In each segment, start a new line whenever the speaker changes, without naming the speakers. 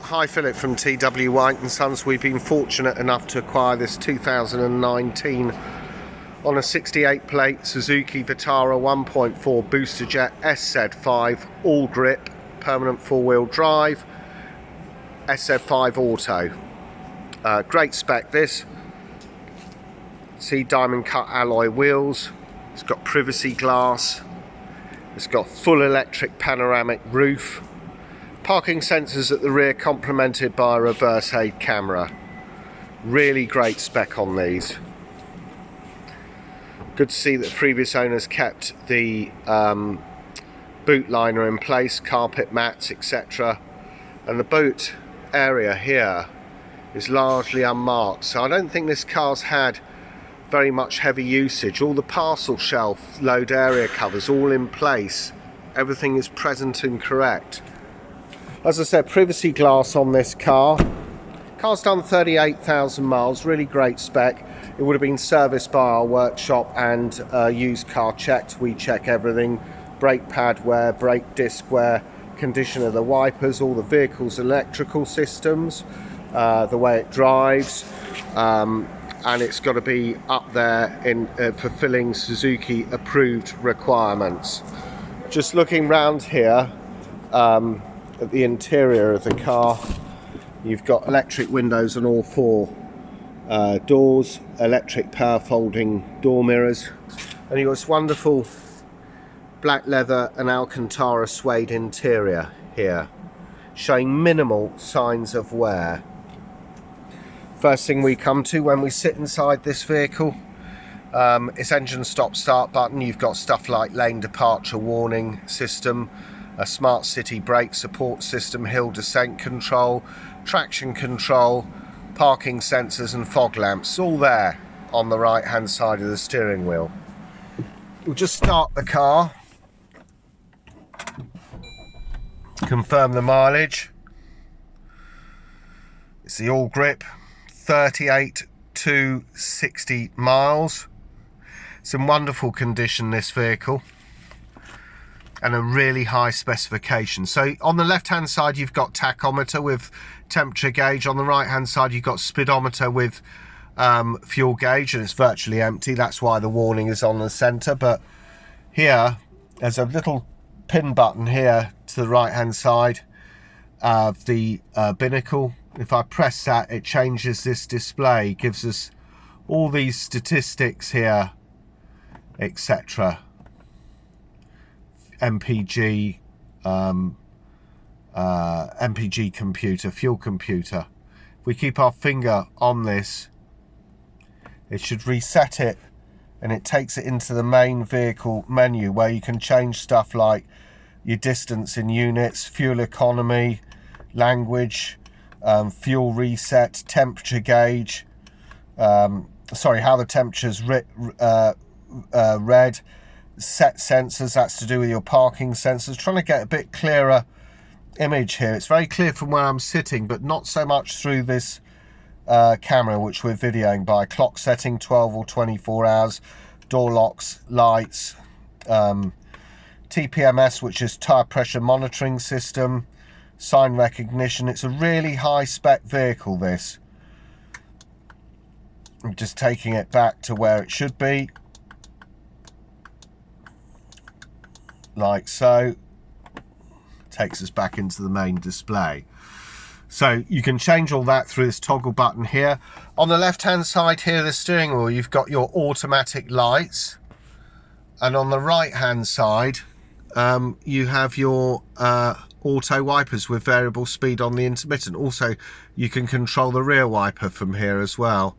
Hi, Philip from TW White & Sons. We've been fortunate enough to acquire this 2019 on a 68 plate Suzuki Vitara 1.4 Boosterjet SZ-5 AllGrip permanent four-wheel drive SZ5 Auto. Great spec this. See diamond cut alloy wheels. It's got privacy glass. It's got full electric panoramic roof. Parking sensors at the rear complemented by a reverse aid camera. Really great spec on these. Good to see that previous owners kept the boot liner in place, carpet mats, etc. And the boot area here is largely unmarked, so I don't think this car's had very much heavy usage. All the parcel shelf, load area covers, all in place. Everything is present and correct. As I said, privacy glass on this car. Car's done 38,000 miles, really great spec. It would have been serviced by our workshop and used car checked. We check everything, brake pad wear, brake disc wear, condition of the wipers, all the vehicle's electrical systems, the way it drives, and it's got to be up there in fulfilling Suzuki approved requirements. Just looking round here, at the interior of the car, you've got electric windows on all four doors, electric power folding door mirrors, and you've got this wonderful black leather and Alcantara suede interior here, showing minimal signs of wear. First thing we come to when we sit inside this vehicle, it's engine stop start button. You've got stuff like lane departure warning system, a smart city brake support system, hill descent control, traction control, parking sensors and fog lamps, all there on the right hand side of the steering wheel. We'll just start the car, confirm the mileage. It's the AllGrip, 38 to 60 miles. It's in wonderful condition, this vehicle, and a really high specification. So on the left hand side you've got tachometer with temperature gauge, on the right hand side you've got speedometer with fuel gauge, and it's virtually empty. That's why the warning is on the center. But here there's a little pin button here to the right hand side of the binnacle. If I press that, it changes this display, gives us all these statistics here, etc. MPG, MPG computer, fuel computer. If we keep our finger on this, it should reset it, and it takes it into the main vehicle menu where you can change stuff like your distance in units, fuel economy, language, fuel reset, temperature gauge, sorry, how the temperature's read, set sensors, that's to do with your parking sensors. Trying to get a bit clearer image here. It's very clear from where I'm sitting, but not so much through this camera, which we're videoing by. Clock setting 12 or 24 hours, door locks, lights, TPMS, which is tire pressure monitoring system, sign recognition. It's a really high spec vehicle, this. I'm just taking it back to where it should be, like so. Takes us back into the main display. So you can change all that through this toggle button here. On the left hand side here, the steering wheel, you've got your automatic lights, and on the right hand side you have your auto wipers with variable speed on the intermittent. Also, you can control the rear wiper from here as well.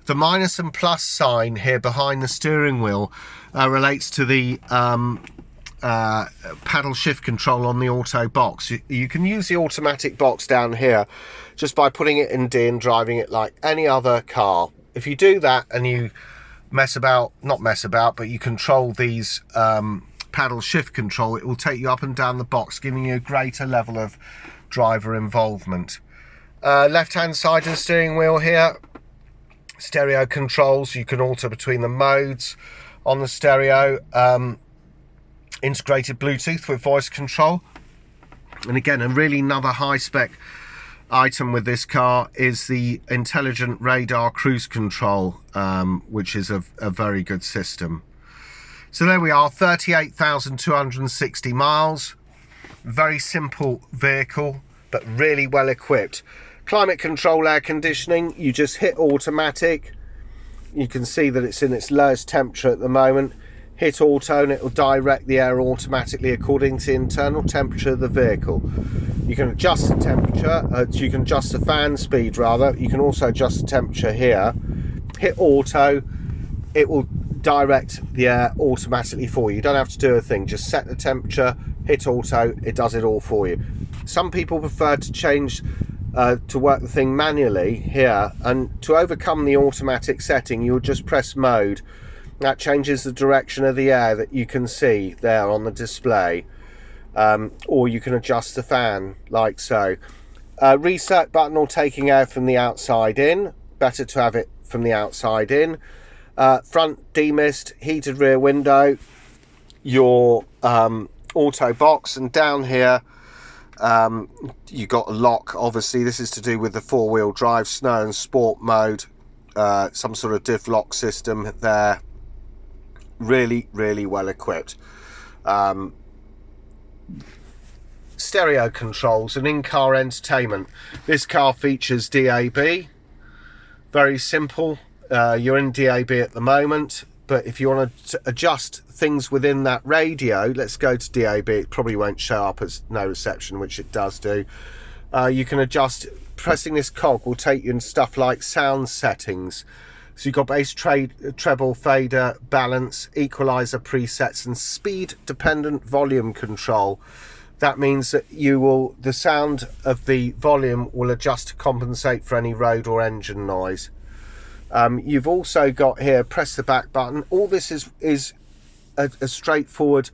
The minus and plus sign here behind the steering wheel relates to the paddle shift control on the auto box. You can use the automatic box down here just by putting it in D and driving it like any other car. If you do that and you not mess about, but you control these paddle shift control, it will take you up and down the box, giving you a greater level of driver involvement. Left hand side of the steering wheel here, stereo controls. You can alter between the modes on the stereo, integrated Bluetooth with voice control, and again a really another high spec item with this car is the intelligent radar cruise control, which is a very good system. So there we are, 38,260 miles. Very simple vehicle, but really well equipped. Climate control, air conditioning, you just hit automatic. You can see that it's in its lowest temperature at the moment. Hit auto and it will direct the air automatically according to the internal temperature of the vehicle. You can adjust the temperature, you can adjust the fan speed rather. You can also adjust the temperature here. Hit auto, it will direct the air automatically for you. You don't have to do a thing, just set the temperature, hit auto, it does it all for you. Some people prefer to change to work the thing manually here, and to overcome the automatic setting you'll just press mode. That changes the direction of the air that you can see there on the display, or you can adjust the fan like so. Reset button or taking air from the outside in, better to have it from the outside in. Front demist, heated rear window, your auto box, and down here you got a lock. Obviously this is to do with the four-wheel drive, snow and sport mode, some sort of div lock system there. Really well equipped. Stereo controls and in-car entertainment. This car features DAB, very simple. You're in DAB at the moment, but if you want to adjust things within that radio, let's go to DAB. It probably won't show up as no reception, which it does do. You can adjust, pressing this cog will take you in stuff like sound settings. So you've got bass, treble, fader, balance, equalizer presets, and speed dependent volume control. That means that the sound of the volume will adjust to compensate for any road or engine noise. You've also got here, press the back button. All this is a straightforward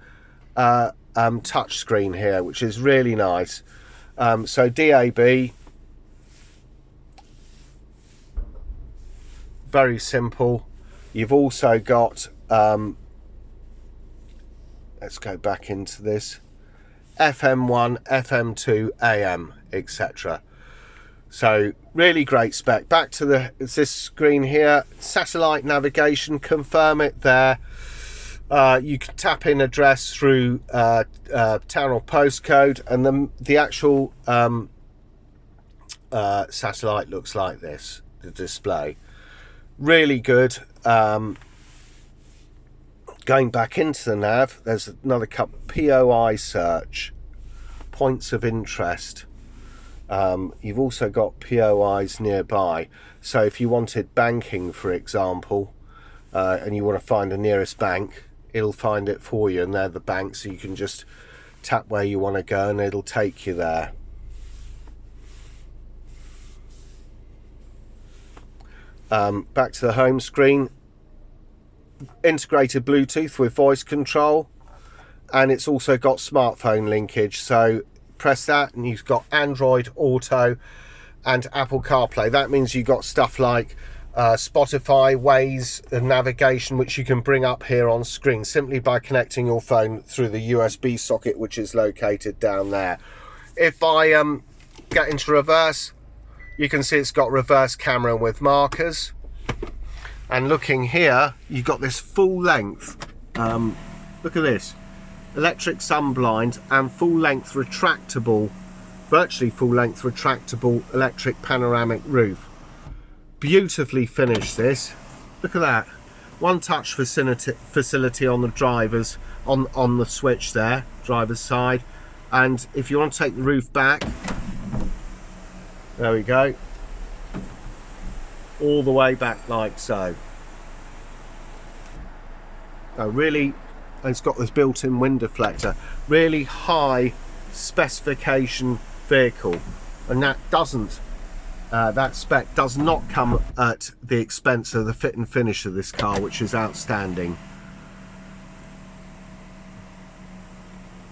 touch screen here, which is really nice. So DAB, very simple. You've also got let's go back into this, FM1, FM2, AM, etc. So really great spec. Back to this screen here, satellite navigation, confirm it there. You can tap in address through town or postcode, and the actual satellite looks like this, the display. Really good. Going back into the nav, there's another POI search, points of interest. You've also got POIs nearby, so if you wanted banking, for example, and you want to find the nearest bank, it'll find it for you, and they're the banks, so you can just tap where you want to go and it'll take you there. Back to the home screen, integrated Bluetooth with voice control, and it's also got smartphone linkage, so press that and you've got Android Auto and Apple CarPlay. That means you've got stuff like Spotify, Waze and navigation, which you can bring up here on screen simply by connecting your phone through the USB socket, which is located down there. If I get into reverse, you can see it's got reverse camera with markers, and looking here you've got this full length, look at this, electric sun blind and full length retractable, virtually full length retractable electric panoramic roof. Beautifully finished this. Look at that, one touch facility on the drivers, on the switch there, driver's side, and if you want to take the roof back, there we go, all the way back like so. Really, it's got this built-in wind deflector. Really high specification vehicle, and that spec does not come at the expense of the fit and finish of this car, which is outstanding.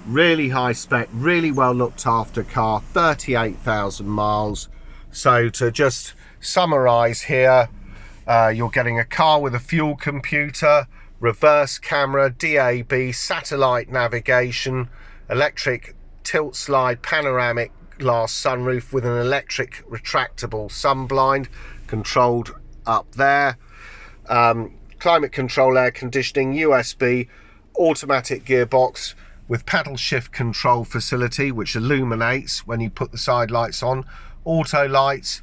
Really high spec, really well looked after car, 38,000 miles. So to just summarize here, you're getting a car with a fuel computer, reverse camera, DAB, satellite navigation, electric tilt slide panoramic glass sunroof with an electric retractable sun blind controlled up there. Climate control, air conditioning, USB, automatic gearbox with paddle shift control facility which illuminates when you put the side lights on, auto lights,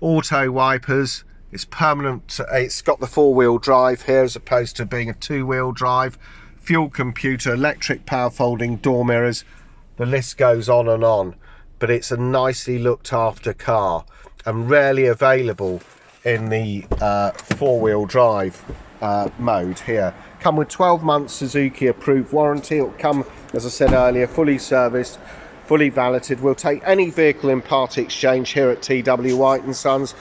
auto wipers. It's permanent, it's got the 4-wheel drive here as opposed to being a 2-wheel drive, fuel computer, electric power folding door mirrors, the list goes on and on. But it's a nicely looked after car and rarely available in the 4-wheel drive mode here. Come with 12 months Suzuki approved warranty. It'll come, as I said earlier, fully serviced, fully validated. We'll take any vehicle in part exchange here at TW White & Sons,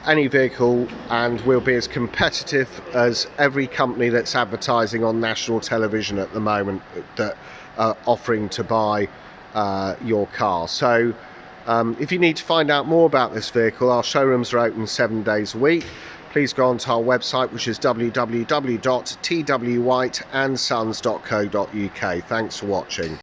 any vehicle, and we'll be as competitive as every company that's advertising on national television at the moment that are offering to buy your car. So if you need to find out more about this vehicle, our showrooms are open 7 days a week. Please go onto our website, which is www.twwhiteandsons.co.uk. Thanks for watching.